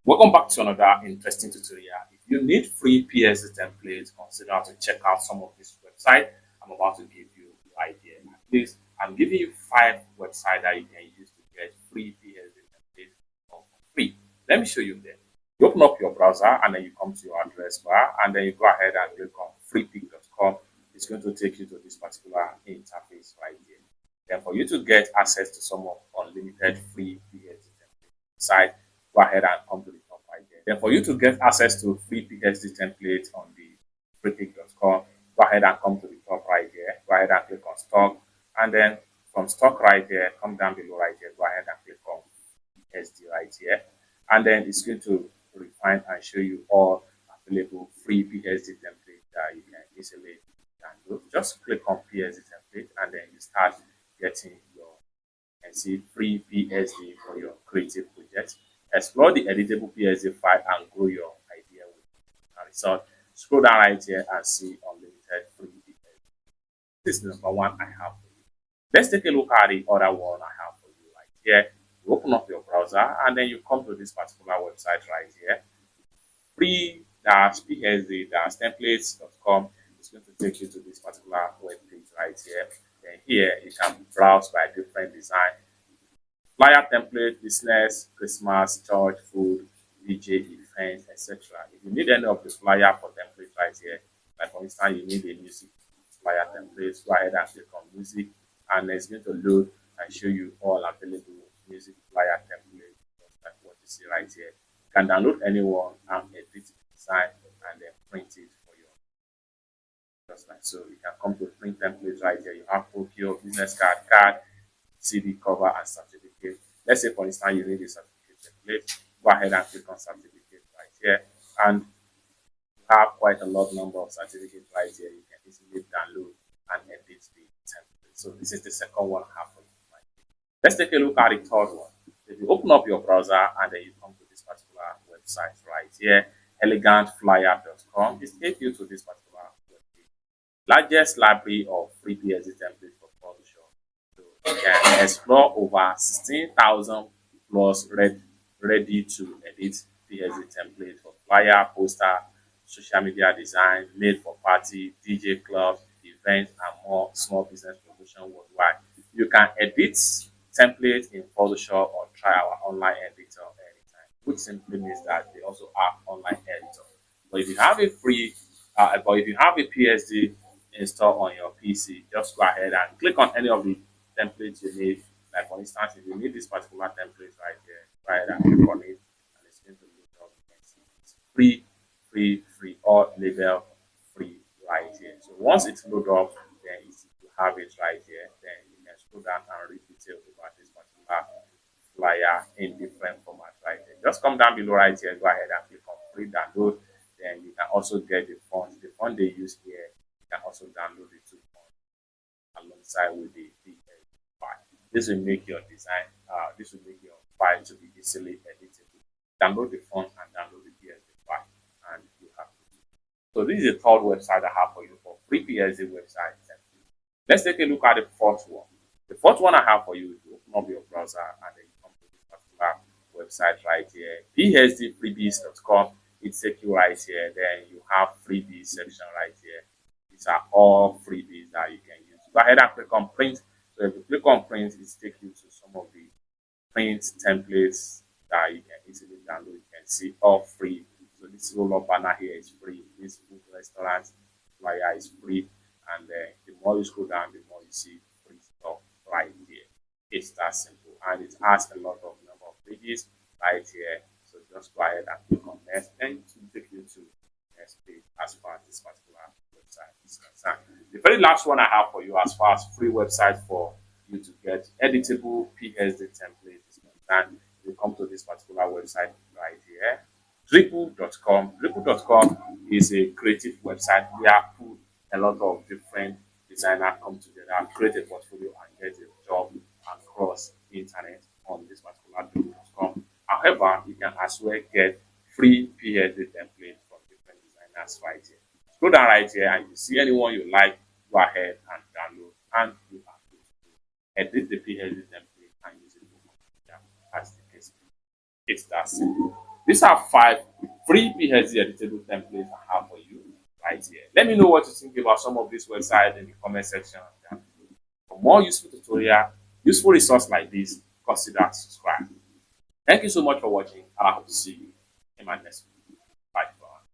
Welcome back to another interesting tutorial. If you need free PSD templates, consider to check out some of this website. I'm about to give you the idea. At least I'm giving you 5 websites that you can use to get free PSD templates for free. Let me show you them. You open up your browser and then you come to your address bar and then you go ahead and click on freepik.com. It's going to take you to this particular interface right here. Then for you to get access to some of unlimited free PSD templates site, go ahead and come to the top right there. Then for you to get access to free PSD templates on the freepik.com, go ahead and come to the top right here. Go ahead and click on stock. And then from stock right here, come down below right here. Go ahead and click on PSD right here. And then it's going to refine and show you all available free PSD templates that you can easily download. Just click on PSD template and then you start getting your free PSD for your creative project. Explore the editable PSD file and grow your idea with a result. Scroll down right here and see unlimited free PSD. This is number one I have for you. Let's take a look at the other one I have for you right here. You open up your browser and then you come to this particular website right here. Free-PSD-templates.com is going to take you to this particular web page right here. Then here you can browse by different design. Flyer template, business, Christmas, church, food, DJ, events, etc. If you need any of the flyer for templates right here, like for instance, you need a music flyer template, go ahead and click on music, and it's going to load and show you all available music flyer templates, like what you see right here. You can download anyone and edit the design and then print it for you. Just like so, you can come to print templates right here. You have Tokyo, business card, CD cover, and certificate. Let's say, for instance, you need a certificate template. Go ahead and click on certificate right here, and you have quite a lot number of certificates right here. You can easily download and edit the template. So this is the second one I have for you right here. Let's take a look at the third one. If you open up your browser and then you come to this particular website right here, elegantflyer.com, it takes you to this particular website. Largest library of free PSD templates for Photoshop. So you can explore over 16,000 plus ready to edit PSD templates for flyer, poster, social media design, made for party, DJ clubs, events, and more small business promotion worldwide. You can edit templates in Photoshop or try our online editor anytime, which simply means that they also are online editor. But if you have a PSD install on your PC, just go ahead and click on any of the templates you need. Like for instance, if you need this particular template right here, go ahead and click on it, and it's going to load up. You can see it's free, all label free right here. So once it's loaded up, then you have it right here. Then you can scroll down and read details about this particular flyer in different formats right here. Just come down below right here, go ahead and click on free download. Then you can also get the font. The font they use here, you can also download the 2 fonts alongside with the PDF file. This will make your design, this will make your file to be easily editable. Download the font and download the PSD file, and you have to do it. So this is the third website I have for you for free PSD website. Let's take a look at the fourth one. The fourth one I have for you is to open up your browser and then you come to this particular website right here, psdfreebies.com. It takes you right here. Then you have freebies section right here. These are all freebies that you can use. Go ahead and click on print. So if you click on print, it takes you to some of the print templates that you can easily download. You can see all free. So this roll-up banner here is free. This food restaurant flyer is free. And the more you scroll down, the more you see free stuff right here. It's that simple. And it has a lot of number of pages right here. So just go ahead and click on next, and it will take you to the next page as far as this particular website is concerned. The very last one I have for you as far as free website for you to get editable PSD template is concerned, you come to this particular website right here, dribble.com. Dribble.com is a creative website where put a lot of different designers come together, create a portfolio, and get a job across the internet on this particular dribble.com. However, you can as well get free PSD templates from different designers right here. Scroll down right here and you see anyone you like, go ahead and download, and you are good to edit the PSD template and use it for computer as the case. It's that simple. These are 5 free PSD editable templates I have for you right here. Let me know what you think about some of these websites in the comment section. For more useful tutorial, useful resource like this, consider subscribe. Thank you so much for watching. I hope to see you in my next video.